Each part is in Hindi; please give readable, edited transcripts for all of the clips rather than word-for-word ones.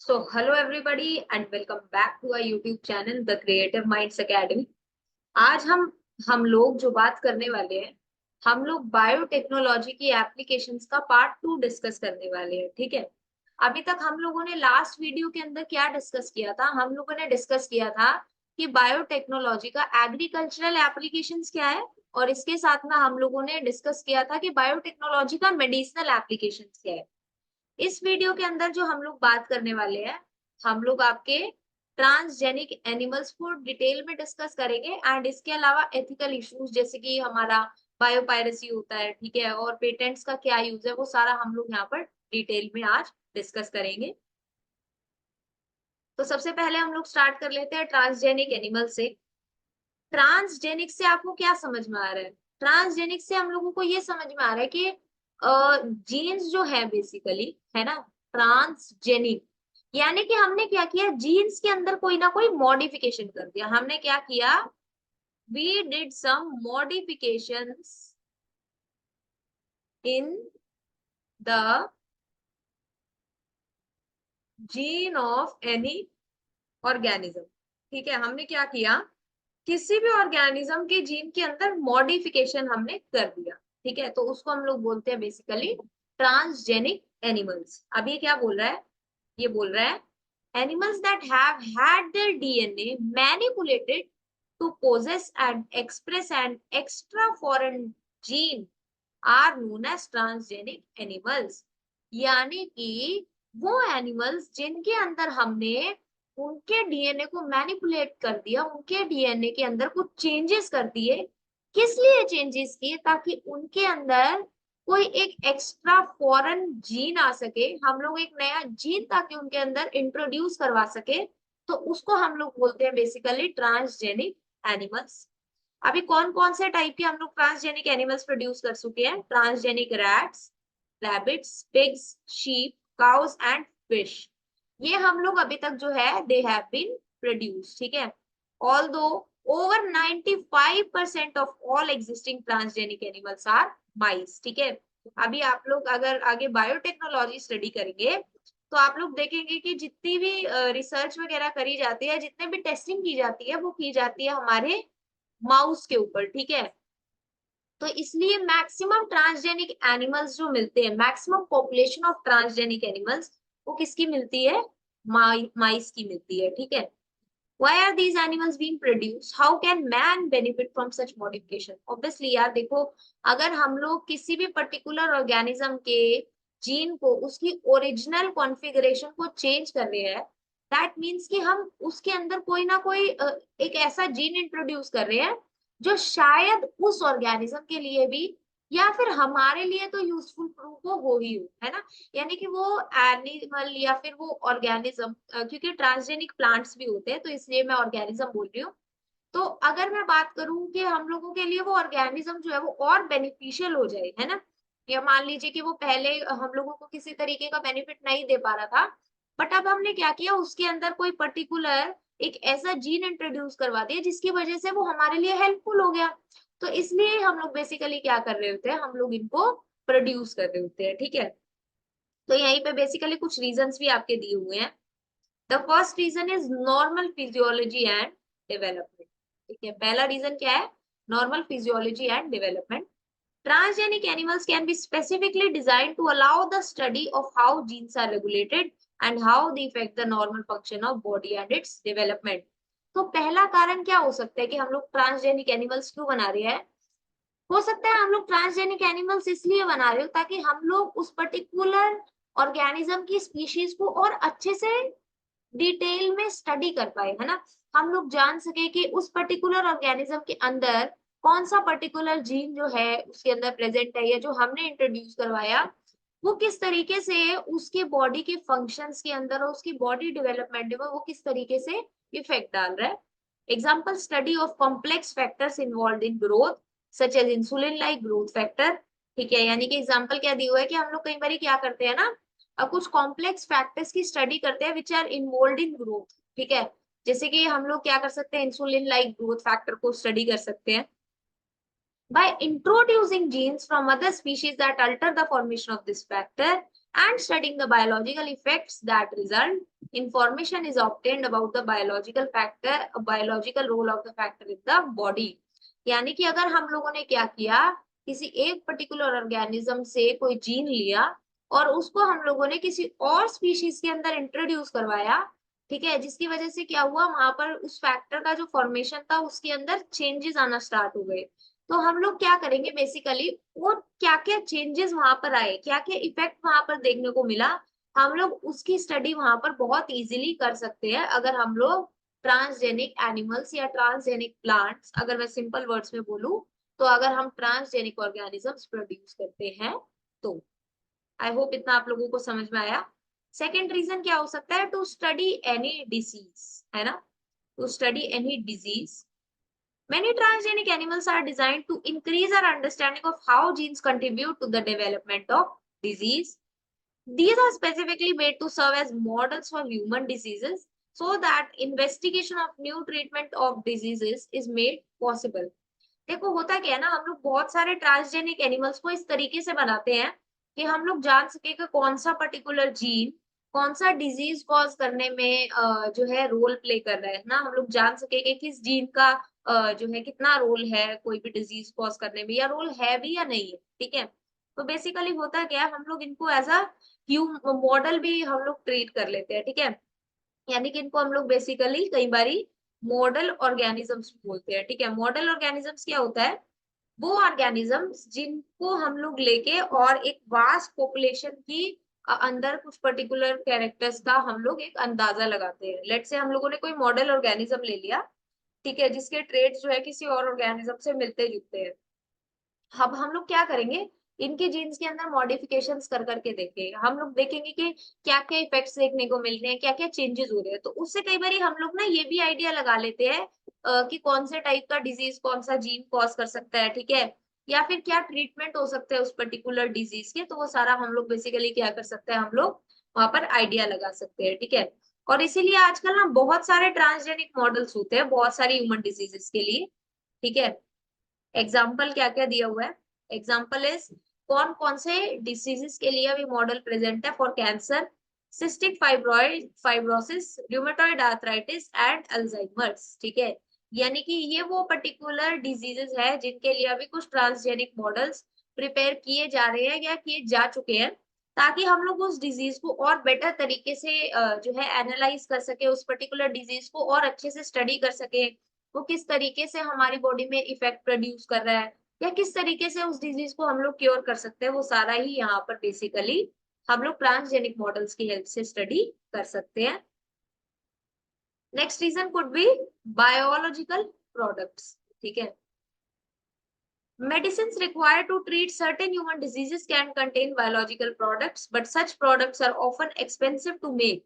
Hello everybody and welcome back to our YouTube channel The Creative Minds Academy। आज हम लोग जो बात करने वाले हैं, हम लोग बायोटेक्नोलॉजी की एप्लीकेशंस का पार्ट 2 डिस्कस करने वाले हैं। ठीक है। अभी तक हम लोगों ने लास्ट वीडियो के अंदर क्या डिस्कस किया था? हम लोगों ने डिस्कस किया था कि बायोटेक्नोलॉजी का एग्रीकल्चरल एप्लीकेशंस क्या है, और इसके साथ में हम लोगों ने डिस्कस किया था कि बायोटेक्नोलॉजी का मेडिसिनल एप्लीकेशंस क्या है। इस वीडियो के अंदर जो हम लोग बात करने वाले हैं, हम लोग आपके ट्रांसजेनिक एनिमल्स को डिटेल में डिस्कस करेंगे एंड इसके अलावा एथिकल इश्यूज जैसे कि हमारा बायोपायरेसी होता है, ठीक है, और पेटेंट्स का क्या यूज है, वो सारा हम लोग यहाँ पर डिटेल में आज डिस्कस करेंगे। तो सबसे पहले हम लोग स्टार्ट कर लेते हैं ट्रांसजेनिक एनिमल से। ट्रांसजेनिक से आपको क्या समझ में आ रहा है? ट्रांसजेनिक से हम लोगों को ये समझ में आ रहा है कि जीन्स जो है बेसिकली, है ना, ट्रांसजेनिक यानी कि हमने क्या किया, जीन्स के अंदर कोई ना कोई मॉडिफिकेशन कर दिया। हमने क्या किया, we did some modifications in the gene of any organism. ठीक है, हमने क्या किया, किसी भी ऑर्गेनिज्म के जीन के अंदर मॉडिफिकेशन हमने कर दिया। ठीक है, तो उसको हम लोग बोलते हैं बेसिकली ट्रांसजेनिक एनिमल्स। अब ये क्या बोल रहा है, ये बोल रहा है animals that have had their DNA manipulated to possess and express an extra foreign gene are known as transgenic animals. यानी कि वो एनिमल्स जिनके अंदर हमने उनके डीएनए को मैनिपुलेट कर दिया, उनके डीएनए के अंदर कुछ चेंजेस कर दिए। किस लिए चेंजेस किए? ताकि उनके अंदर कोई एक एक्स्ट्रा फॉरेन जीन आ सके, हम लोग एक नया जीन ताकि उनके अंदर इंट्रोड्यूस करवा सके। तो उसको हम लोग बोलते हैं बेसिकली ट्रांसजेनिक एनिमल्स। अभी कौन कौन से टाइप के हम लोग ट्रांसजेनिक एनिमल्स प्रोड्यूस कर चुके हैं? Transgenic rats, rabbits, pigs, sheep, cows and fish. ये हम लोग अभी तक जो है दे हैव बीन प्रोड्यूस। ठीक है, although over 95% of all existing transgenic animals are mice. ठीक है, अभी आप लोग अगर आगे बायोटेक्नोलॉजी स्टडी करेंगे तो आप लोग देखेंगे कि जितनी भी रिसर्च वगैरह करी जाती है, जितने भी टेस्टिंग की जाती है, वो की जाती है हमारे माउस के ऊपर। ठीक है, तो इसलिए मैक्सिमम ट्रांसजेनिक एनिमल्स जो मिलते हैं, maximum population of transgenic animals वो किसकी मिलती है? माइस की मिलती है। ठीक है, why are these animals being produced? How can man benefit from such modification? Obviously यार देखो, अगर हम लोग किसी भी पर्टिकुलर ऑर्गेनिज्म के जीन को, उसकी ओरिजिनल कॉन्फ़िगरेशन को चेंज कर रहे हैं, दैट मीन्स कि हम उसके अंदर कोई ना कोई एक ऐसा जीन इंट्रोड्यूस कर रहे हैं जो शायद उस ऑर्गेनिज्म के लिए भी या फिर हमारे लिए तो यूजफुल प्रूफ हो ही हो, है ना। यानी कि वो एनिमल या फिर वो ऑर्गेनिज्म, क्योंकि ट्रांसजेनिक प्लांट्स भी होते हैं तो इसलिए मैं ऑर्गेनिज्म बोल रही हूँ। तो अगर मैं बात करूं कि हम लोगों के लिए वो ऑर्गेनिज्म जो है वो और बेनिफिशियल हो जाए, है ना, या मान लीजिए कि वो पहले हम लोगों को किसी तरीके का बेनिफिट नहीं दे पा रहा था, बट अब हमने क्या किया, उसके अंदर कोई पर्टिकुलर एक ऐसा जीन इंट्रोड्यूस करवा दिया जिसकी वजह से वो हमारे लिए हेल्पफुल हो गया। तो इसलिए हम लोग बेसिकली क्या कर रहे होते हैं, हम लोग इनको प्रोड्यूस कर रहे होते हैं। ठीक है, तो यहीं पे बेसिकली कुछ रीजंस भी आपके दिए हुए हैं। The first reason is normal physiology and development. ठीक है, पहला रीजन क्या है? Normal physiology and development. Transgenic animals can be specifically designed to allow the study of how genes are regulated and how they affect the normal function of body and its development. तो पहला कारण क्या हो सकता है कि हम लोग ट्रांसजेनिक एनिमल्स क्यों बना रहे हैं? हो सकता है हम लोग ट्रांसजेनिक एनिमल्स इसलिए बना रहे हो ताकि हम लोग उस पर्टिकुलर ऑर्गेनिज्म की स्पीशीज को और अच्छे से डिटेल में स्टडी कर पाए, है ना। हम लोग जान सके कि उस पर्टिकुलर ऑर्गेनिज्म के अंदर कौन सा पर्टिकुलर जीन जो है उसके अंदर प्रेजेंट है या जो हमने इंट्रोड्यूस करवाया, वो किस तरीके से उसके बॉडी के फंक्शंस के अंदर और उसकी बॉडी डेवलपमेंट में वो किस तरीके से इफेक्ट डाल रहा है। Example, study of complex factors involve in growth such as insulin like growth factor. ठीक है, यानी कि एग्जाम्पल क्या दिया हुआ है कि हम लोग कई बार क्या करते हैं ना, कुछ कॉम्प्लेक्स फैक्टर्स की स्टडी करते हैं which are involve in growth. ठीक है, जैसे कि हम लोग क्या कर सकते हैं, इंसुलिन लाइक ग्रोथ फैक्टर को स्टडी कर सकते हैं by introducing genes from other species that alter the formation of this factor and studying the biological effects that result. Information is obtained about the biological role of the factor in the body. यानी कि अगर हम लोगों ने क्या किया, किसी एक पर्टिकुलर ऑर्गेनिज्म से कोई जीन लिया और उसको हम लोगों ने किसी और स्पीशीज के अंदर इंट्रोड्यूस करवाया, ठीक है, जिसकी वजह से क्या हुआ, वहां पर उस फैक्टर का जो फॉर्मेशन था उसके अंदर चेंजेस आना स्टार्ट हो गए। तो हम लोग क्या करेंगे बेसिकली, वो क्या क्या चेंजेस वहां पर आए, क्या क्या इफेक्ट वहां पर देखने को मिला, हम लोग उसकी स्टडी वहां पर बहुत इजीली कर सकते हैं अगर हम लोग ट्रांसजेनिक एनिमल्स या ट्रांसजेनिक प्लांट्स, अगर मैं सिंपल वर्ड्स में बोलूं, तो अगर हम ट्रांसजेनिक ऑर्गेनिजम्स प्रोड्यूस करते हैं तो। आई होप इतना आप लोगों को समझ में आया। सेकेंड रीजन क्या हो सकता है, टू स्टडी एनी डिसीज, है ना, to study any disease. Many transgenic animals are designed to increase our understanding of how genes contribute to the development of disease. These are specifically made to serve as models for human diseases so that investigation of new treatment of diseases is made possible. देखो होता क्या है ना, हम लोग बहुत सारे ट्रांसजेनिक एनिमल्स को इस तरीके से बनाते हैं कि हम लोग जान सके कि कौन सा पर्टिकुलर जीन कौन सा डिजीज कॉज करने में जो है रोल प्ले कर रहा है ना, हम लोग जान सके कि किस जीन का जो है कितना रोल है कोई भी डिजीज कॉज करने में, या रोल है भी या नहीं है, ठीक है। तो बेसिकली होता क्या है, हम लोग इनको एज अ मॉडल भी हम लोग ट्रीट कर लेते हैं, ठीक है। यानी कि इनको हम लोग बेसिकली कई बारी मॉडल ऑर्गेनिजम्स बोलते हैं, ठीक है। मॉडल ऑर्गेनिजम्स क्या होता है, वो ऑर्गेनिजम्स जिनको हम लोग लेके और एक वास्ट पॉपुलेशन की अंदर कुछ पर्टिकुलर कैरेक्टर्स का हम लोग एक अंदाजा लगाते हैं। लेट्स से हम लोगों ने कोई मॉडल ऑर्गेनिज्म ले लिया, ठीक है, जिसके ट्रेड्स जो है किसी और ऑर्गेनिज्म से मिलते जुलते हैं। अब हम लोग क्या करेंगे, इनके जीन्स के अंदर मॉडिफिकेशंस कर करके देखेंगे, हम लोग देखेंगे कि क्या क्या इफेक्ट्स देखने को मिल रहे हैं, क्या क्या चेंजेस हो रहे हैं। तो उससे कई बार हम लोग ना ये भी आइडिया लगा लेते हैं कि कौन से टाइप का डिजीज कौन सा जीन कॉज कर सकता है, ठीक है, या फिर क्या ट्रीटमेंट हो सकता है उस पर्टिकुलर डिजीज के। तो वो सारा हम लोग बेसिकली क्या कर सकते हैं, हम लोग वहां पर आइडिया लगा सकते हैं, ठीक है। और इसीलिए आजकल ना बहुत सारे ट्रांसजेनिक मॉडल्स होते हैं बहुत सारी ह्यूमन डिजीजेस के लिए, ठीक है। एग्जाम्पल क्या क्या दिया हुआ है, एग्जाम्पल इज कौन कौन से डिसीजेस के लिए अभी मॉडल प्रेजेंट है, for cancer, cystic fibroid fibrosis, rheumatoid arthritis and Alzheimer's, ठीक है। यानी कि ये वो पर्टिकुलर डिजीजेस है जिनके लिए अभी कुछ ट्रांसजेनिक मॉडल्स प्रिपेयर किए जा रहे हैं या किए जा चुके हैं, ताकि हम लोग उस डिजीज को और बेटर तरीके से जो है एनालाइज कर सके, उस पर्टिकुलर डिजीज को और अच्छे से स्टडी कर सके, वो किस तरीके से हमारी बॉडी में इफेक्ट प्रोड्यूस कर रहा है, या किस तरीके से उस डिजीज को हम लोग क्योर कर सकते हैं, वो सारा ही यहाँ पर बेसिकली हम लोग ट्रांसजेनिक मॉडल्स की हेल्प से स्टडी कर सकते हैं। Next reason could be biological products, ठीक है। Medicines required to treat certain human diseases can contain biological products, but such products are often expensive to make.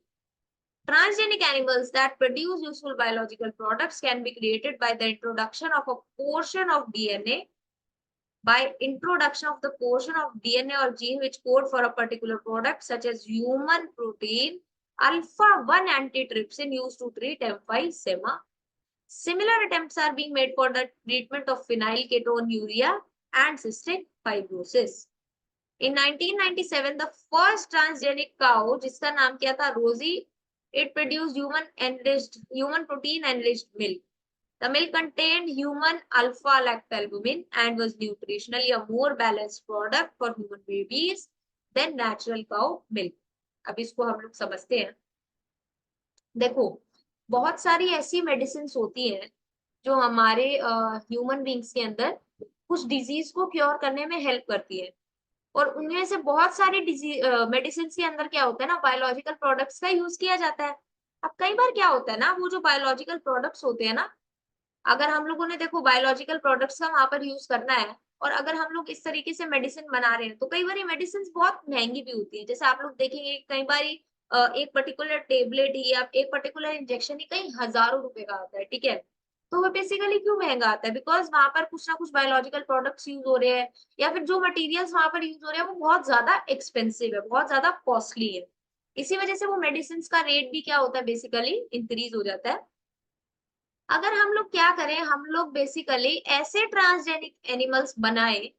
Transgenic animals that produce useful biological products can be created by the introduction of a portion of DNA, by introduction of the portion of DNA or gene which code for a particular product, such as human protein alpha-1 antitrypsin used to treat emphysema. Similar attempts are being made for the treatment of phenylketonuria and cystic fibrosis. In 1997, the first transgenic cow, जिसका नाम क्या था, रोजी, it produced human protein enriched milk. The milk contained human alpha-lactalbumin and was nutritionally a more balanced product for human babies than natural cow milk. अब इसको हम लोग समझते हैं। देखो बहुत सारी ऐसी मेडिसिन होती हैं जो हमारे ह्यूमन बींग्स के अंदर कुछ डिजीज को क्योर करने में हेल्प करती है, और उनमें से बहुत सारी मेडिसिन के अंदर क्या होता है ना, बायोलॉजिकल प्रोडक्ट्स का यूज किया जाता है। अब कई बार क्या होता है ना, वो जो बायोलॉजिकल प्रोडक्ट्स होते हैं ना, अगर हम लोगों ने देखो बायोलॉजिकल प्रोडक्ट्स का वहां पर यूज करना है, और अगर हम लोग इस तरीके से मेडिसिन बना रहे हैं, तो कई बार मेडिसिन बहुत महंगी भी होती है। जैसे आप लोग देखेंगे कई बार एक पर्टिकुलर टेबलेट ही या एक पर्टिकुलर इंजेक्शन ही कई हजारों रुपए का आता है, ठीक है। तो वो बेसिकली क्यों महंगा आता है, बिकॉज वहां पर कुछ ना कुछ बायोलॉजिकल प्रोडक्ट्स यूज हो रहे हैं, या फिर जो मटेरियल्स वहां पर यूज हो रहे हैं वो बहुत ज्यादा एक्सपेंसिव है, बहुत ज्यादा कॉस्टली है। इसी वजह से वो मेडिसिन का रेट भी क्या होता है, बेसिकली इंक्रीज हो जाता है। अगर हम लोग क्या करें, हम लोग बेसिकली ऐसे ट्रांसजेनिक एनिमल्स बनाए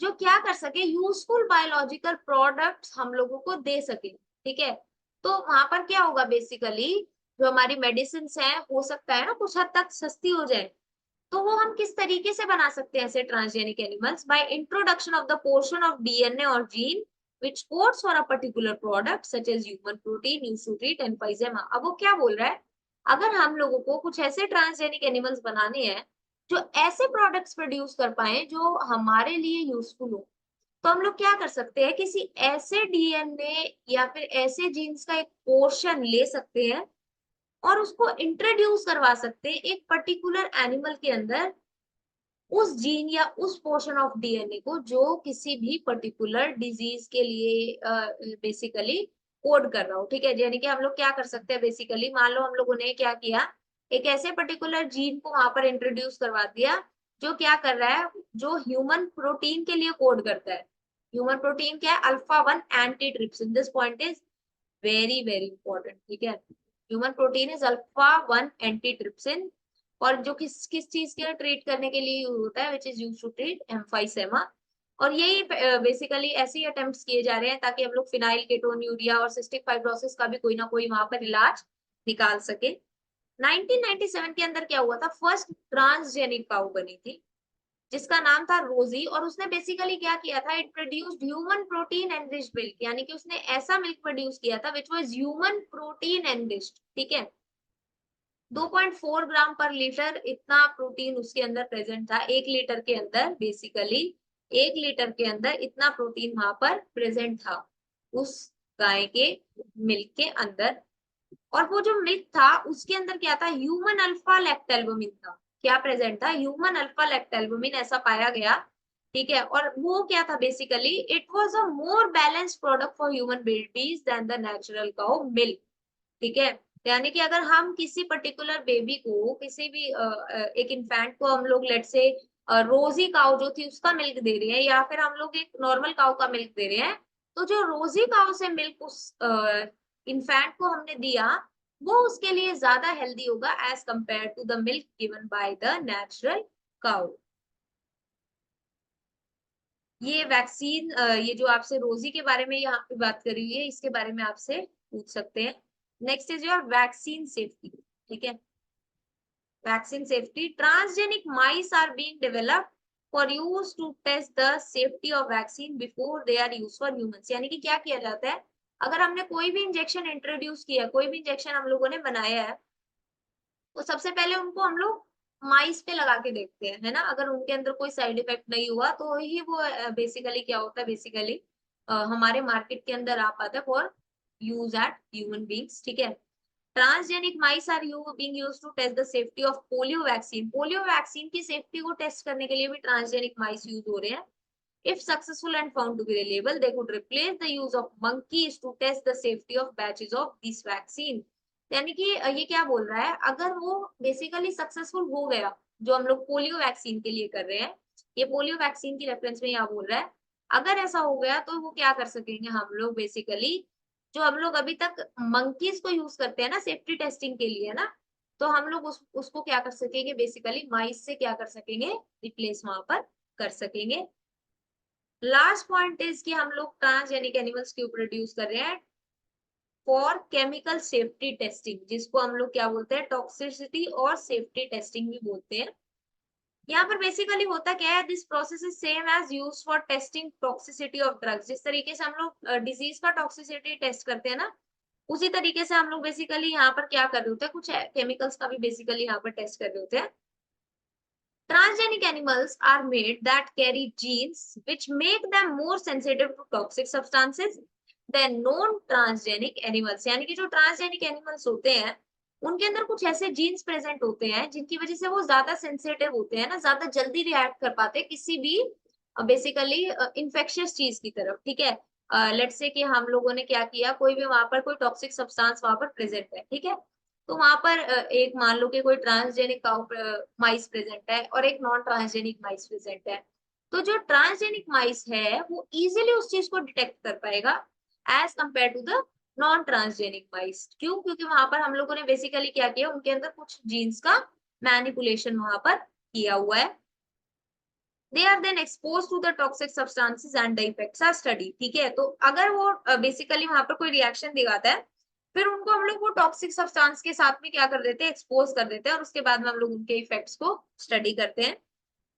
जो क्या कर सके, यूजफुल बायोलॉजिकल प्रोडक्ट्स हम लोगों को दे सके, ठीक है। तो वहां पर क्या होगा बेसिकली, जो हमारी मेडिसिन है हो सकता है ना कुछ हद तक सस्ती हो जाए, तो वो हम किस तरीके से बना सकते हैं ऐसे transgenic animals, by introduction of the portion of DNA और gene which codes for a particular product such as human protein used to treat emphysema। अब वो क्या बोल रहा है, अगर हम लोगों को कुछ ऐसे ट्रांसजेनिक एनिमल्स बनाने हैं जो ऐसे प्रोडक्ट्स प्रोड्यूस कर पाए जो हमारे लिए यूजफुल हो, तो हम लोग क्या कर सकते हैं, किसी ऐसे डीएनए या फिर ऐसे जीन्स का एक पोर्शन ले सकते हैं और उसको इंट्रोड्यूस करवा सकते हैं एक पर्टिकुलर एनिमल के अंदर, उस जीन या उस पोर्शन ऑफ डीएनए को जो किसी भी पर्टिकुलर डिजीज के लिए बेसिकली कोड कर रहा हो, ठीक है। यानी कि हम लोग क्या कर सकते हैं बेसिकली, मान लो हम लोगों ने क्या किया, एक ऐसे पर्टिकुलर जीन को वहां पर इंट्रोड्यूस करवा दिया जो क्या कर रहा है, जो ह्यूमन प्रोटीन के लिए कोड करता है। ह्यूमन प्रोटीन क्या है, alpha 1 antitrypsin, this point is very very important, ठीक है। Human protein is alpha 1 antitrypsin, और जो किस किस चीज के ट्रीट करने के लिए यूज होता है, which is use to treat emphysema. और यही बेसिकली ऐसे ही अटेम्प्ट्स किए जा रहे हैं ताकि हम लोग फिनाइल कीटोन्यूरिया और सिस्टिक फाइब्रोसिस का भी कोई ना कोई वहां पर इलाज निकाल सके। 1997 के अंदर क्या हुआ था, फर्स्ट ट्रांसजेनिक काउ बनी थी जिसका नाम था रोजी, और उसने बेसिकली क्या किया था, it produced human protein enriched milk, यानी कि उसने ऐसा मिल्क प्रोड्यूस किया था which was human protein enriched, ठीक है। 2.4 ग्राम पर लीटर इतना प्रोटीन उसके अंदर प्रेजेंट था, 1 लीटर के अंदर बेसिकली, 1 लीटर के अंदर इतना प्रोटीन वहां पर प्रेजेंट था उस गाय के मिल्क के अंदर। और वो जो मिल्क था उसके अंदर क्या था, ह्यूमन अल्फा लैक्टोएल्बुमिन था, क्या प्रेजेंट था, ह्यूमन अल्फा लैक्टोएल्बुमिन ऐसा पाया गया, ठीक है। और वो क्या था basically, it was a more balanced product for human babies than the natural cow milk, ठीक है। यानी कि अगर हम किसी पर्टिकुलर बेबी को, किसी भी एक इन्फेंट को हम लोग लेट से रोजी काउ जो थी उसका मिल्क दे रहे हैं, या फिर हम लोग एक नॉर्मल काउ का मिल्क दे रहे हैं, तो जो रोजी काउ से मिल्क उस इन्फेंट को हमने दिया, वो उसके लिए ज्यादा हेल्दी होगा as compare to the milk given by the natural cow. ये वैक्सीन, ये जो आपसे रोजी के बारे में यहाँ पे बात करी हुई है, इसके बारे में आपसे पूछ सकते हैं। Next is your vaccine safety, ठीक है। Vaccine safety, transgenic mice are being developed for use to test the safety of vaccine before they are use for humans. यानी कि क्या किया जाता है, अगर हमने कोई भी इंजेक्शन इंट्रोड्यूस किया, कोई भी इंजेक्शन हम लोगों ने बनाया है, तो सबसे पहले उनको हम लोग माइस पे लगा के देखते हैं, है ना। अगर उनके अंदर कोई साइड इफेक्ट नहीं हुआ तो ही वो बेसिकली क्या होता है, बेसिकली हमारे मार्केट के अंदर आ पाता है for use at human beings, ठीक है। Transgenic mice are being used to test the safety of polio vaccine. Polio vaccine की सेफ्टी को टेस्ट करने के लिए भी ट्रांसजेनिक माइस यूज हो रहे हैं। If successful and found to be reliable, they could replace the use of monkeys to test the safety of batches of this vaccine। यानी कि ये क्या बोल रहा है, अगर वो बेसिकली सक्सेसफुल हो गया, जो हम लोग पोलियो वैक्सीन के लिए कर रहे हैं, ये पोलियो वैक्सीन की रेफरेंस में यहाँ बोल रहा है, अगर ऐसा हो गया तो वो क्या कर सकेंगे हम लोग बेसिकली, जो हम लोग अभी तक मंकीज को यूज करते हैं ना सेफ्टी टेस्टिंग के लिए ना, तो हम लोग उसको क्या कर सकेंगे बेसिकली, माइस से क्या कर सकेंगे, रिप्लेस वहां पर कर सकेंगे। लास्ट पॉइंट इज कि हम लोग ट्रांसजेनिक एनिमल्स क्यों प्रोड्यूस कर रहे हैं, फॉर केमिकल सेफ्टी टेस्टिंग, जिसको हम लोग क्या बोलते हैं, टॉक्सिसिटी और सेफ्टी टेस्टिंग भी बोलते हैं। यहाँ पर बेसिकली होता क्या है, this process is same as use for testing toxicity of drugs. जिस तरीके से हम लोग डिजीज का टॉक्सिसिटी टेस्ट करते हैं ना, उसी तरीके से हम लोग बेसिकली यहाँ पर क्या कर रहे होते हैं, कुछ केमिकल्स का भी बेसिकली यहाँ पर टेस्ट कर रहे होते हैं। Transgenic animals are made that carry genes which make them more sensitive to toxic substances than non-transgenic animals। यानी कि जो ट्रांसजेनिक एनिमल्स होते हैं उनके अंदर कुछ ऐसे जीन्स प्रेजेंट होते हैं जिनकी वजह से वो ज्यादा सेंसिटिव होते हैं ना, ज्यादा जल्दी रिएक्ट कर पाते हैं किसी भी बेसिकली इंफेक्शियस चीज की तरफ, ठीक है। लेट्स से कि हम लोगों ने क्या किया, कोई भी वहां पर कोई टॉक्सिक सब्सटेंस वहां पर प्रेजेंट है, ठीक है। तो वहां पर एक मान लो कि कोई ट्रांसजेनिक माइस प्रेजेंट है और एक नॉन ट्रांसजेनिक माइस प्रेजेंट है, तो जो ट्रांसजेनिक माइस है वो इजीली उस चीज को डिटेक्ट कर पाएगा as compare to the non transgenic mice. क्यों, क्योंकि वहां पर हम लोगों ने बेसिकली क्या किया, उनके अंदर कुछ जीन्स का मैनिपुलेशन वहां पर किया हुआ है। They are then expose to the toxic substances and the effects are study. ठीक है, तो अगर वो बेसिकली वहां पर कोई रिएक्शन दिखाता है, फिर उनको हम लोग वो टॉक्सिक सब्सटेंस के साथ में क्या कर देते हैं, एक्सपोज कर देते हैं, और उसके बाद में हम लोग उनके इफेक्ट्स को स्टडी करते हैं।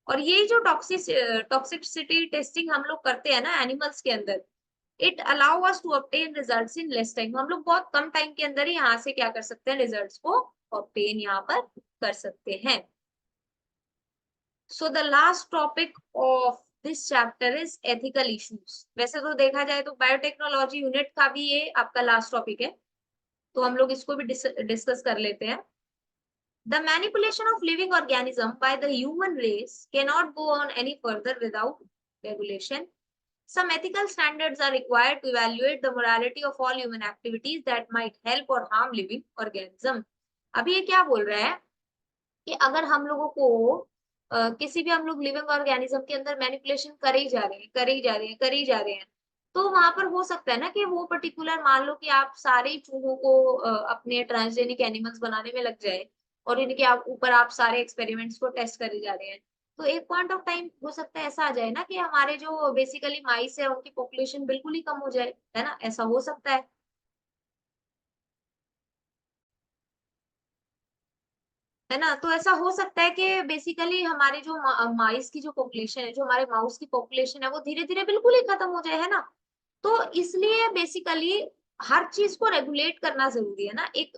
और ये जो टॉक्सिसिटी टेस्टिंग हम लोग करते हैं ना एनिमल्स के अंदर, it allow us to obtain results in less time. हम लोग बहुत कम टाइम के अंदर ही यहाँ से क्या कर सकते हैं, रिजल्ट्स को ऑब्टेन यहाँ पर कर सकते हैं। So the last topic of this chapter is ethical issues. वैसे तो देखा जाए तो बायोटेक्नोलॉजी यूनिट का भी ये आपका लास्ट टॉपिक है, तो हम लोग इसको भी डिस्कस कर लेते हैं। The manipulation of living organism by the human race cannot go on any further without regulation. Some ethical standards are required to evaluate the morality of all human activities that might help or harm living organism. अभी ये क्या बोल रहा है कि अगर हम लोगों को किसी भी हम लोग लिविंग ऑर्गेनिज्म के अंदर मैनिपुलेशन करे ही जा रहे हैं, करे ही जा रहे हैं, करे ही जा रहे हैं, तो वहां पर हो सकता है ना कि वो पर्टिकुलर, मान लो कि आप सारे चूहों को अपने ट्रांसजेनिक एनिमल्स बनाने में लग जाए, और इनके आप ऊपर आप सारे एक्सपेरिमेंट्स को टेस्ट करे जा रहे हैं, तो एक पॉइंट ऑफ टाइम हो सकता है ऐसा आ जाए ना कि हमारे जो बेसिकली माइस है उनकी पॉपुलेशन बिल्कुल ही कम हो जाए, है ना, ऐसा हो सकता है ना। तो ऐसा हो सकता है कि बेसिकली हमारे जो माइस की जो पॉपुलेशन है, जो हमारे माउस की पॉपुलेशन है, वो धीरे धीरे बिल्कुल ही खत्म हो जाए, है ना। तो इसलिए बेसिकली हर चीज को रेगुलेट करना जरूरी है ना, एक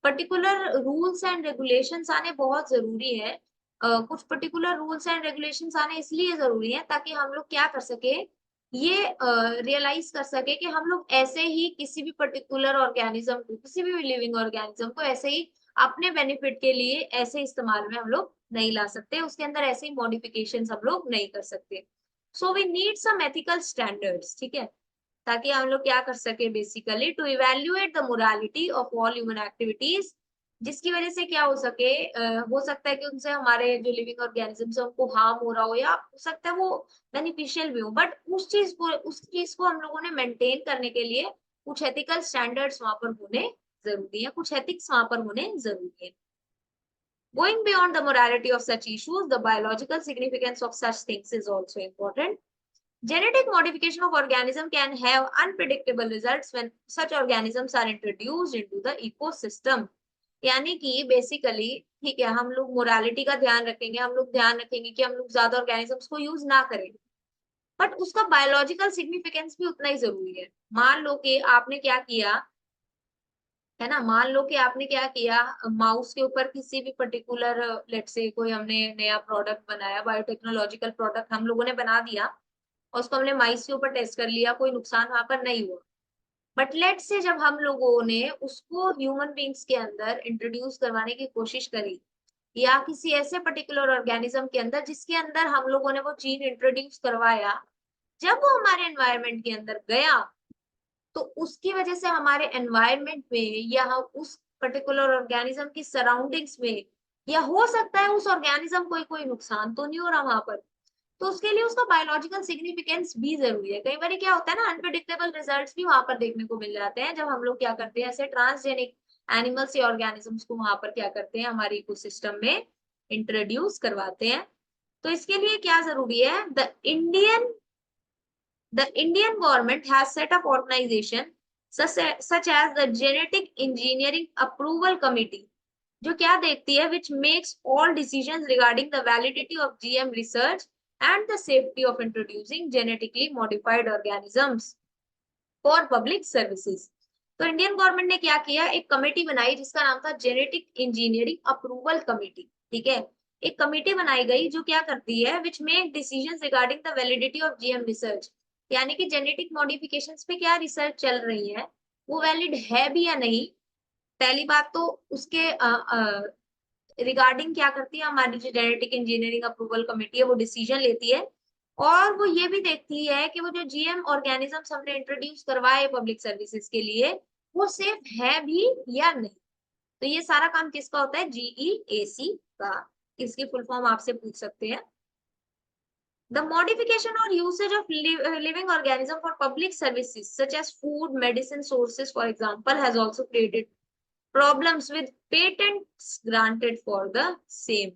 पर्टिकुलर रूल्स एंड रेगुलेशंस आने बहुत जरूरी है। कुछ पर्टिकुलर रूल्स एंड रेगुलेशंस आने इसलिए जरूरी है ताकि हम लोग क्या कर सके, ये रियलाइज कर सके कि हम लोग ऐसे ही किसी भी पर्टिकुलर ऑर्गेनिज्म को, किसी भी लिविंग ऑर्गेनिज्म को ऐसे ही अपने बेनिफिट के लिए ऐसे इस्तेमाल में हम लोग नहीं ला सकते, उसके अंदर ऐसे ही मॉडिफिकेशन हम लोग नहीं कर सकते। So we need some ethical standards, ठीक है, ताकि हम लोग क्या कर सके, basically to evaluate the morality of all human activities, जिसकी वजह से क्या हो सके, हो सकता है कि उनसे हमारे जो लिविंग ऑर्गेनिजम्स है उनको हार्म हो रहा हो, या हो सकता है वो बेनिफिशियल भी हो, बट उस चीज को हम लोगों ने मेंटेन करने के लिए कुछ एथिकल स्टैंडर्ड्स वहां पर होने जरूरी है, कुछ एथिक्स वहां पर होने जरूरी है। Going beyond the morality of such issues, the biological significance of such things is also important. Genetic modification of organism can have unpredictable results when such organisms are introduced into the ecosystem. यानी कि बेसिकली, ठीक है, हम लोग मोरालिटी का ध्यान रखेंगे, हम लोग ध्यान रखेंगे कि हम लोग ज्यादा ऑर्गेनिजम्स को यूज ना करें, बट उसका बायोलॉजिकल सिग्निफिकेंस भी उतना ही जरूरी है। मान लो कि आपने क्या किया, है ना, मान लो कि आपने क्या किया, माउस के ऊपर किसी भी पर्टिकुलर, लेट से कोई हमने नया प्रोडक्ट बनाया, बायोटेक्नोलॉजिकल प्रोडक्ट हम लोगों ने बना दिया, और उसको हमने माइस के ऊपर टेस्ट कर लिया, कोई नुकसान वहां पर नहीं हुआ। बट लेट से जब हम लोगों ने उसको ह्यूमन बींग्स के अंदर इंट्रोड्यूस करवाने की कोशिश करी, या किसी ऐसे पर्टिकुलर ऑर्गेनिज्म के अंदर जिसके अंदर हम लोगों ने वो जीन इंट्रोड्यूस करवाया, जब वो हमारे एनवायरनमेंट के अंदर गया, तो उसकी वजह से हमारे एनवायरनमेंट में, या हम उस पर्टिकुलर ऑर्गेनिज्म की सराउंडिंग्स में, या हो सकता है उस ऑर्गेनिज्म को कोई नुकसान तो नहीं हो रहा वहां पर, तो उसके लिए उसका बायोलॉजिकल सिग्निफिकेंस भी जरूरी है। कई बार क्या होता है ना, अनप्रिडिक्टेबल रिजल्ट्स भी वहां पर देखने को मिल जाते हैं, जब हम लोग क्या करते हैं, ऐसे ट्रांसजेनिक एनिमल्स या ऑर्गेनिजम्स को वहां पर क्या करते हैं, हमारे इकोसिस्टम में इंट्रोड्यूस करवाते हैं। तो इसके लिए क्या जरूरी है, the Indian government has set up organization such as the Genetic Engineering Approval Committee, जो क्या देखती है, which makes all decisions regarding the validity of GM research and the safety of introducing genetically modified organisms for public services. तो इंडियन गवर्नमेंट ने क्या किया, एक कमेटी बनाई जिसका नाम था जेनेटिक इंजीनियरिंग अप्रूवल कमेटी, ठीक है। एक कमेटी बनाई गई जो क्या करती है, which make decisions regarding the validity of GM research, यानी कि जेनेटिक मॉडिफिकेशंस पे क्या रिसर्च चल रही है, वो वैलिड है भी या नहीं। पहली बात तो उसके रिगार्डिंग क्या करती है हमारी जो जेनेटिक इंजीनियरिंग अप्रूवल कमेटी है, वो डिसीजन लेती है, और वो ये भी देखती है कि वो जो जीएम ऑर्गेनिजम्स हमने इंट्रोड्यूस करवाए पब्लिक सर्विसेज के लिए, वो सेफ है भी या नहीं। तो ये सारा काम किसका होता है, जीईएसी का। इसकी फुल फॉर्म आपसे पूछ सकते हैं। The modification or usage of living organism for public services such as food, medicine sources, for example, has also created problems with patents granted for the same.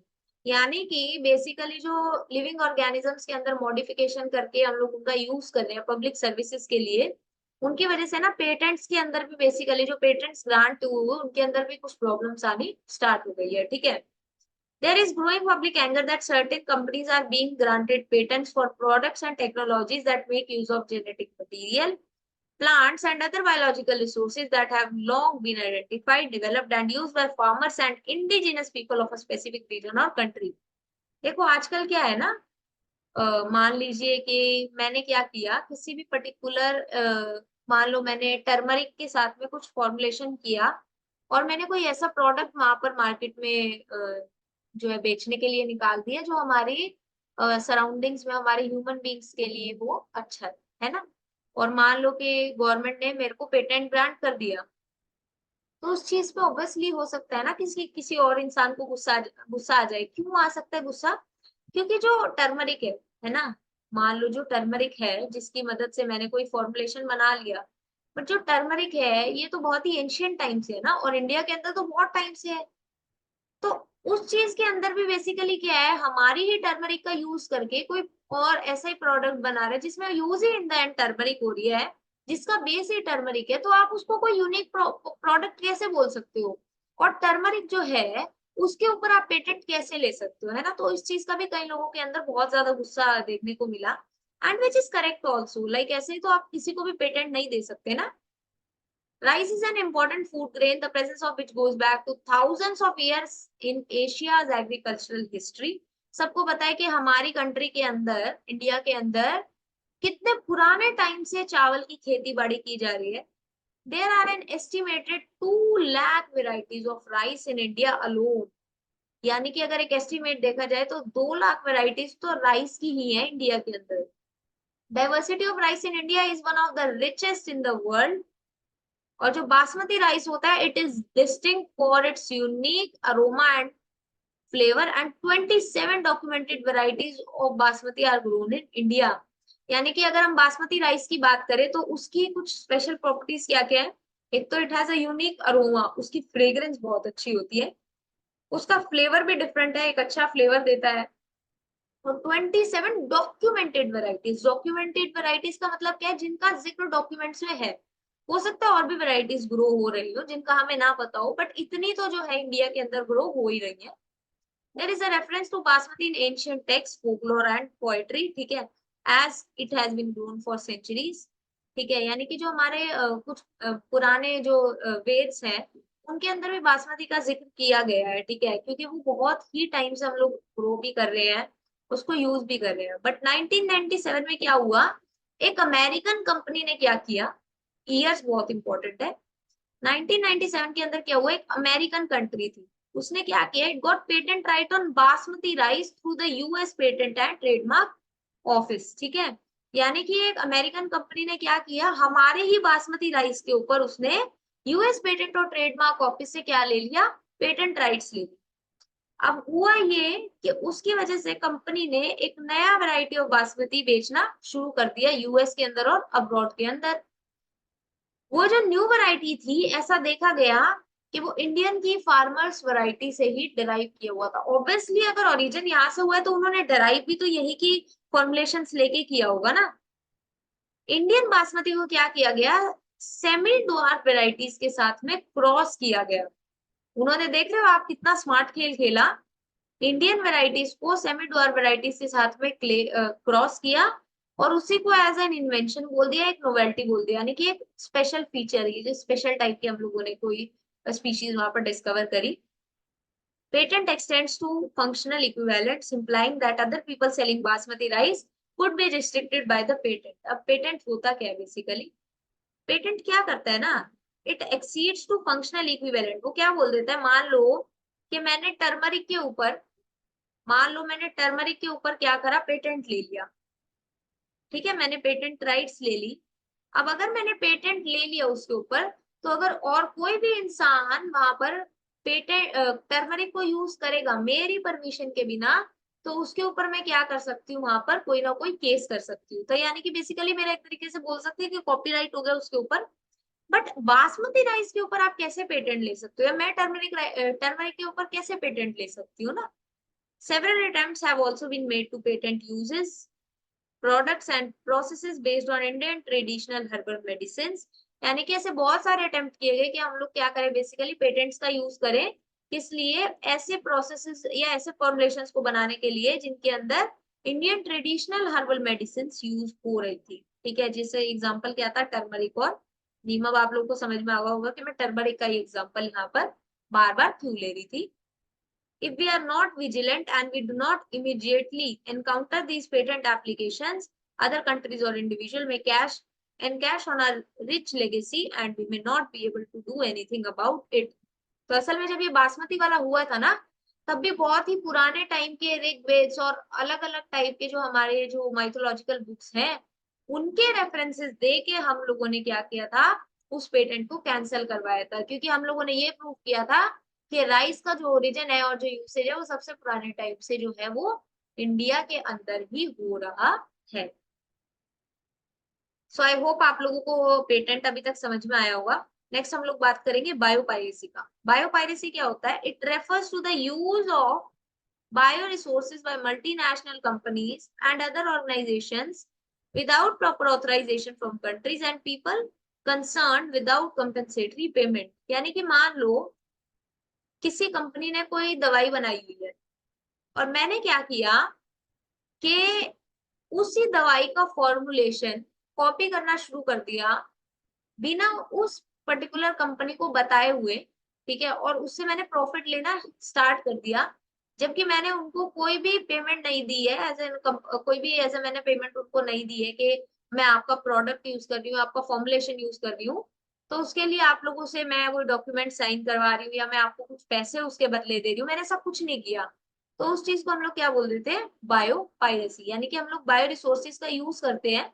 यानी कि बेसिकली जो लिविंग ऑर्गेनिजम्स के अंदर मॉडिफिकेशन करके हम लोग उनका यूज कर रहे हैं पब्लिक सर्विसेज के लिए, उनकी वजह से ना पेटेंट्स के अंदर भी बेसिकली जो पेटेंट्स ग्रांट हुए उनके अंदर भी कुछ प्रॉब्लम्स आनी स्टार्ट हो गई है, ठीक है। There is growing public anger that certain companies are being granted patents for products and technologies that make use of genetic material, plants, and other biological resources that have long been identified, developed, and used by farmers and indigenous people of a specific region or country. देखो आजकल क्या है ना, मान लीजिए कि मैंने क्या किया, किसी भी पर्टिकुलर मान लो मैंने टर्मरिक के साथ में कुछ फॉर्मुलेशन किया और मैंने कोई ऐसा प्रोडक्ट वहां पर मार्केट में जो है बेचने के लिए निकाल दिया जो हमारी सराउंडिंग्स में हमारे ह्यूमन बींग्स के लिए वो अच्छा है ना। और मान लो कि गवर्नमेंट ने मेरे को पेटेंट ग्रांट कर दिया, तो उस चीज पे ऑब्वियसली हो सकता है ना किसी किसी और इंसान को गुस्सा आ जाए। क्यों आ सकता है गुस्सा? क्योंकि जो टर्मरिक है ना, मान लो जो टर्मरिक है जिसकी मदद से मैंने कोई फॉर्मुलेशन बना लिया, बट जो टर्मरिक है ये तो बहुत ही एंशियंट टाइम से है ना, और इंडिया के अंदर तो बहुत टाइम से है। तो उस चीज के अंदर भी बेसिकली क्या है, हमारी ही टर्मरिक का यूज करके कोई और ऐसा ही प्रोडक्ट बना रहा है जिसमें use he in the end turmeric हो रही है, जिसका बेस ही टर्मरिक है, तो आप उसको कोई यूनिक प्रोडक्ट कैसे बोल सकते हो? और टर्मरिक जो है उसके ऊपर आप पेटेंट कैसे ले सकते हो, है ना। तो इस चीज का भी कई लोगों के अंदर बहुत ज्यादा गुस्सा देखने को मिला, and which is correct also. Like ऐसे ही तो आप किसी को भी पेटेंट नहीं दे सकते ना। Rice is an important food grain, the presence of which goes back to thousands of years in Asia's agricultural history. सबको पता है कि हमारी कंट्री के अंदर, इंडिया के अंदर कितने पुराने टाइम से चावल की खेती बाड़ी की जा रही है। There are an estimated 2 lakh varieties of rice in India alone. यानी कि अगर एक एस्टिमेट देखा जाए तो 2 लाख वेराइटीज तो राइस की ही है इंडिया के अंदर। Diversity of rice in India is one of the richest in the world. और जो बासमती राइस होता है it is distinct for its unique aroma and flavour, and 27 documented varieties of basmati are grown in India. यानी कि अगर हम बासमती राइस की बात करें तो उसकी कुछ स्पेशल प्रॉपर्टीज क्या क्या है। एक तो it has a unique aroma, उसकी फ्रेग्रेंस बहुत अच्छी होती है, उसका फ्लेवर भी डिफरेंट है, एक अच्छा फ्लेवर देता है। और 27 डॉक्यूमेंटेड वेराइटीज का मतलब क्या है, जिनका जिक्र डॉक्यूमेंट्स में है। हो सकता है और भी वेराइटीज ग्रो हो रही हो जिनका हमें ना पता हो, बट इतनी तो जो है इंडिया के अंदर ग्रो हो ही रही है। There is a reference to basmati in ancient text, folklore and poetry, ठीक है, as it has been grown for centuries. ठीक है, यानी कि जो हमारे कुछ पुराने जो वेद्स हैं उनके अंदर भी बासमती का जिक्र किया गया है, ठीक है, क्योंकि वो बहुत ही टाइम से हम लोग ग्रो भी कर रहे हैं, उसको यूज भी कर रहे हैं। बट 1997 में क्या हुआ, एक अमेरिकन कंपनी ने क्या किया, ईयर्स बहुत इंपॉर्टेंट है। 1997 के अंदर क्या हुआ, एक अमेरिकन कंट्री थी, उसने क्या किया, it got patent right on basmati rice through the US patent and trademark office, ठीक है। यानी कि एक अमेरिकन कंपनी ने क्या किया, हमारे ही बासमती राइस के ऊपर उसने यूएस पेटेंट और ट्रेडमार्क ऑफिस से क्या ले लिया, पेटेंट राइट्स ले लिया। अब हुआ ये कि उसकी वजह से कंपनी ने एक नया वैरायटी ऑफ बासमती बेचना शुरू कर दिया यूएस के अंदर और अब्रॉड के अंदर। वो जो न्यू वैरायटी थी, ऐसा देखा गया कि वो इंडियन की फार्मर्स वैरायटी से ही डिराइव किया हुआ था। ऑब्वियसली अगर ओरिजिन यहाँ से हुआ है तो उन्होंने डिराइव भी तो यही की फॉर्मुलेशंस लेके किया होगा ना। इंडियन बासमती को क्या किया गया, सेमी डुआर वेराइटीज के साथ में क्रॉस किया गया। उन्होंने, देख रहे हो आप कितना स्मार्ट खेल खेला, इंडियन वेराइटीज को सेमी डुआर वेराइटीज के साथ में क्रॉस किया और उसी को एज एन इन्वेंशन बोल दिया, एक नोवेल्टी बोल दिया, यानी कि एक स्पेशल फीचर है, जो स्पेशल टाइप की हम लोगों ने कोई स्पीशीज वहां पर डिस्कवर करी। Patent extends to functional equivalents, implying that other people selling basmati rice could be restricted by the patent. अब पेटेंट होता क्या है बेसिकली, पेटेंट क्या करता है ना, it exceeds to functional equivalent. वो क्या बोल देता है, मान लो कि मैंने टर्मरिक के ऊपर, मान लो मैंने टर्मरिक के ऊपर क्या करा, पेटेंट ले लिया, ठीक है, मैंने पेटेंट राइट्स ले ली। अब अगर मैंने पेटेंट ले लिया उसके ऊपर, तो अगर और कोई भी इंसान वहां पर पेटेंट टर्मरिक को यूज करेगा मेरी परमिशन के बिना, तो उसके ऊपर मैं क्या कर सकती हूँ, वहां पर कोई ना कोई केस कर सकती हूँ। तो यानी कि बेसिकली मेरा एक तरीके से बोल सकते हैं कि कॉपीराइट हो गया उसके ऊपर। बट बासमती राइस के ऊपर आप कैसे पेटेंट ले सकते हो, या मैं टर्मरिक टर्मरिक के ऊपर कैसे पेटेंट ले सकती हूँ ना। Several attempts have also been made to patent uses, products and processes based on Indian traditional herbal medicines. यानी कि ऐसे बहुत सारे अटेम्प्ट किए गए कि हम लोग क्या करें, बेसिकली पेटेंट्स का यूज करें किस लिए, ऐसे प्रोसेसेस या ऐसे फॉर्मुलेशंस को बनाने के लिए जिनके अंदर Indian traditional herbal medicine use हो रही थी। ठीक है, जैसे एग्जांपल क्या था, टर्मरिक और नीम। अब आप लोगों को समझ में आगा होगा कि मैं टर्मरिक का ही एग्जांपल यहाँ पर बार बार क्यों ले रही थी। If we are not vigilant and we do not immediately encounter these patent applications, other countries or individual may encash on our rich legacy and we may not be able to do anything about it. तो असल में जब ये बासमती वाला हुआ था ना, तब भी बहुत ही पुराने टाइम के ऋग्वेद और अलग अलग टाइप के जो हमारे जो माइथोलॉजिकल बुक्स हैं, उनके रेफरेंसेस दे के हम लोगों ने क्या किया था, उस पेटेंट को कैंसिल करवाया था, क्योंकि हम लोगों ने ये प्रूव किया था कि राइस का जो ओरिजिन है और जो यूसेज है वो सबसे पुराने टाइम से जो है वो इंडिया के अंदर ही हो रहा है। सो आई होप आप लोगों को पेटेंट अभी तक समझ में आया होगा। नेक्स्ट हम लोग बात करेंगे बायोपायरेसी का। बायोपायरेसी क्या होता है? It refers to the use of bioresources by multinational companies and other organizations without proper authorization from countries and people concerned without compensatory payment। यानी कि मान लो किसी कंपनी ने कोई दवाई बनाई हुई है और मैंने क्या किया कि उसी दवाई का फॉर्मुलेशन कॉपी करना शुरू कर दिया बिना उस पर्टिकुलर कंपनी को बताए हुए, ठीक है, और उससे मैंने प्रॉफिट लेना स्टार्ट कर दिया, जबकि मैंने उनको कोई भी पेमेंट नहीं दी है, कोई भी ऐसे मैंने पेमेंट उनको नहीं दी है कि मैं आपका प्रोडक्ट यूज कर रही हूँ, आपका फॉर्मुलेशन यूज कर रही हूँ, तो उसके लिए आप लोगों से मैं वो डॉक्यूमेंट साइन करवा रही हूँ या मैं आपको कुछ पैसे उसके बदले दे रही हूँ, मैंने सब कुछ नहीं किया। तो उस चीज को हम लोग क्या बोल देते हैं? Bio piracy. यानी कि हम लोग बायो रिसोर्सेज का यूज करते हैं,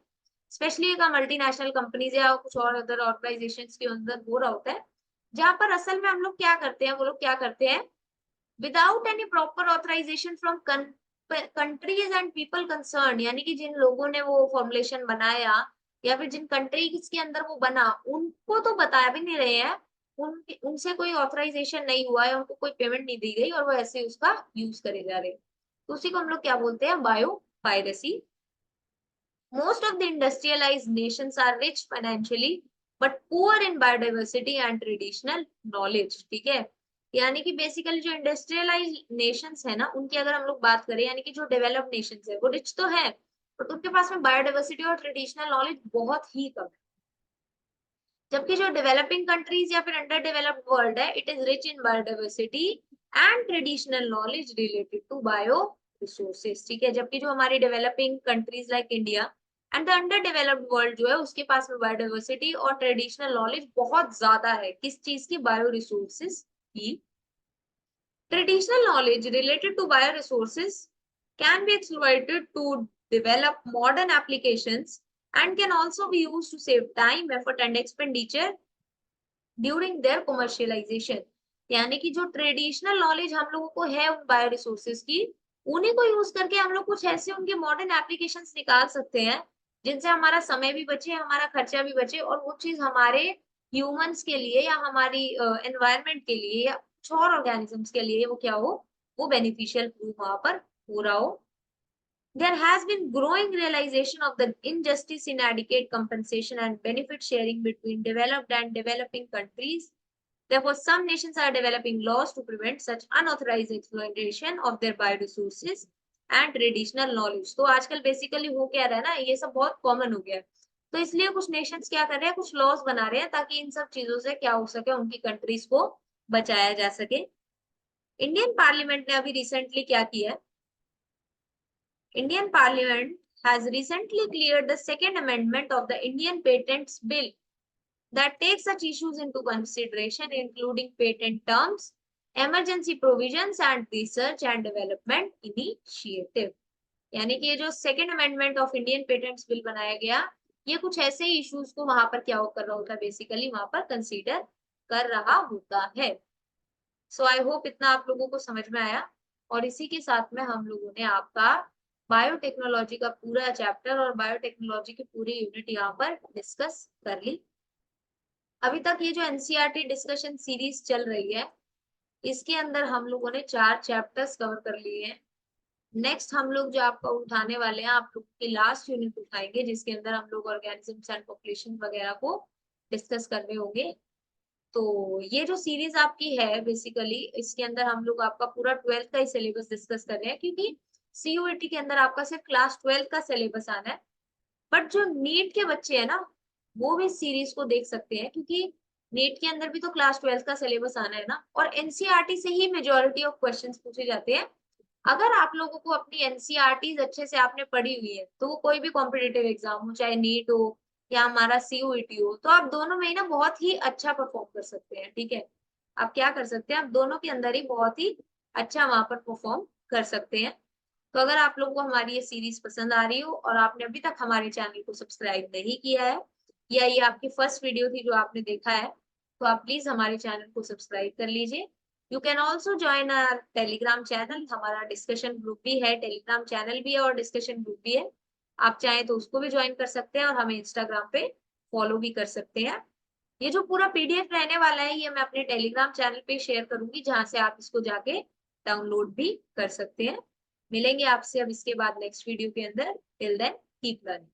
स्पेशली का मल्टीनेशनल कंपनीज या कुछ और अदर ऑर्गेनाइजेशंस के अंदर हो रहा होता है, जहां पर असल में हम लोग क्या करते हैं, वो लोग क्या करते हैं, without any proper authorisation from countries and people concern, यानी कि जिन लोगों ने वो फॉर्मुलेशन बनाया या फिर जिन कंट्रीज के अंदर वो बना, उनको तो बता भी नहीं रहे हैं, उनसे कोई ऑथराइजेशन नहीं हुआ है, उनको कोई पेमेंट नहीं दी गई और वो ऐसे उसका यूज करे जा रहे हैं। तो उसी को हम लोग क्या बोलते हैं? Bio piracy. Most of the industrialized nations are rich financially but poor in biodiversity and traditional knowledge। ठीक है, यानी कि बेसिकली जो इंडस्ट्रियलाइज्ड नेशंस है ना, उनकी अगर हम लोग बात करें, यानी कि जो डेवलप्ड नेशंस है वो रिच तो है बट उनके पास में बायोडाइवर्सिटी और ट्रेडिशनल नॉलेज बहुत ही कम है, जबकि जो डेवलपिंग कंट्रीज या फिर अंडर डेवलप्ड वर्ल्ड है, it is rich in biodiversity and traditional knowledge related to bio resources. ठीक है, जबकि जो हमारी developing countries like India and the under developed world जो है, उसके पास में बायोडाइवर्सिटी और ट्रेडिशनल नॉलेज बहुत ज्यादा है। किस चीज की? बायो रिसोर्सेज की। Traditional knowledge related to bio resources can be exploited to develop modern applications and can also be used to save time, effort and expenditure during their commercialization। यानी कि जो ट्रेडिशनल नॉलेज हम लोगों को है उन बायो रिसोर्सेज की, उन्हीं को यूज करके हम लोग कुछ ऐसे उनके मॉडर्न एप्लीकेशंस निकाल सकते हैं जिनसे हमारा समय भी बचे, हमारा खर्चा भी बचे और वो चीज हमारे ह्यूमंस के लिए या हमारी एनवायरनमेंट के लिए या कुछ और ऑर्गेनिजम्स के लिए वो क्या हो, वो बेनिफिशियल वहां पर हो रहा हो। There has been growing realization of the injustice in adequate compensation and benefit sharing between developed and developing countries. Therefore, some nations are developing laws to prevent such unauthorized exploitation of their bioresources and traditional knowledge। तो आजकल बेसिकली हो क्या रहा है ना, ये सब बहुत कॉमन हो गया है, तो इसलिए कुछ नेशंस क्या कर रहे हैं, कुछ लॉज बना रहे हैं ताकि इन सब चीजों से क्या हो सके, उनकी कंट्रीज को बचाया जा सके। इंडियन पार्लियामेंट ने अभी रिसेंटली क्या किया है, Indian Parliament has recently cleared the second amendment of the Indian Patents Bill that takes such issues into consideration, including patent terms, emergency provisions, and research and development initiative। यानी कि ये जो second amendment of Indian patents bill बनाया गया, ये कुछ ऐसे इश्यूज को वहां पर क्या कर रहा होता है, बेसिकली वहां पर कंसीडर कर रहा होता है। सो आई होप इतना आप लोगों को समझ में आया और इसी के साथ में हम लोगों ने आपका बायोटेक्नोलॉजी का पूरा चैप्टर और बायोटेक्नोलॉजी की पूरी यूनिट यहाँ पर डिस्कस कर ली। अभी तक ये जो एनसीईआरटी डिस्कशन सीरीज चल रही है, इसके अंदर हम लोगों ने 4 चैप्टर्स कवर कर लिए हैं। नेक्स्ट हम लोग जो आपका उठाने वाले हैं, आप लोग की लास्ट यूनिट उठाएंगे जिसके अंदर हम लोग ऑर्गेनिजम्स एंड पॉपुलेशन वगैरह को डिस्कस कर रहे होंगे। तो ये जो सीरीज आपकी है बेसिकली, इसके अंदर हम लोग आपका पूरा 12th का ही सिलेबस डिस्कस कर रहे हैं, क्योंकि सीयूईटी के अंदर आपका सिर्फ क्लास 12 का सिलेबस आना है। बट जो नीट के बच्चे हैं ना, वो भी इस सीरीज को देख सकते हैं, क्योंकि नीट के अंदर भी तो क्लास 12 का सिलेबस आना है ना, और एनसीईआरटी से ही मेजोरिटी ऑफ क्वेश्चंस पूछे जाते हैं। अगर आप लोगों को अपनी एनसीईआरटी अच्छे से आपने पढ़ी हुई है, तो वो कोई भी कॉम्पिटिटिव एग्जाम हो, चाहे नीट हो या हमारा सीयूईटी हो, तो आप दोनों में ही ना बहुत ही अच्छा परफॉर्म कर सकते हैं। ठीक है, आप क्या कर सकते हैं, आप दोनों के अंदर ही बहुत ही अच्छा वहां पर परफॉर्म कर सकते हैं। तो अगर आप लोगों को हमारी ये सीरीज पसंद आ रही हो और आपने अभी तक हमारे चैनल को सब्सक्राइब नहीं किया है, या ये आपकी फर्स्ट वीडियो थी जो आपने देखा है, तो आप प्लीज हमारे चैनल को सब्सक्राइब कर लीजिए। You can also join our Telegram channel, हमारा डिस्कशन ग्रुप भी है, टेलीग्राम चैनल भी है और डिस्कशन ग्रुप भी है। आप चाहें तो उसको भी ज्वाइन कर सकते हैं और हमें इंस्टाग्राम पे फॉलो भी कर सकते हैं। ये जो पूरा पीडीएफ रहने वाला है, ये मैं अपने टेलीग्राम चैनल पे शेयर करूंगी, जहां से आप इसको जाके डाउनलोड भी कर सकते हैं। मिलेंगे आपसे अब इसके बाद नेक्स्ट वीडियो के अंदर। Till then keep learning.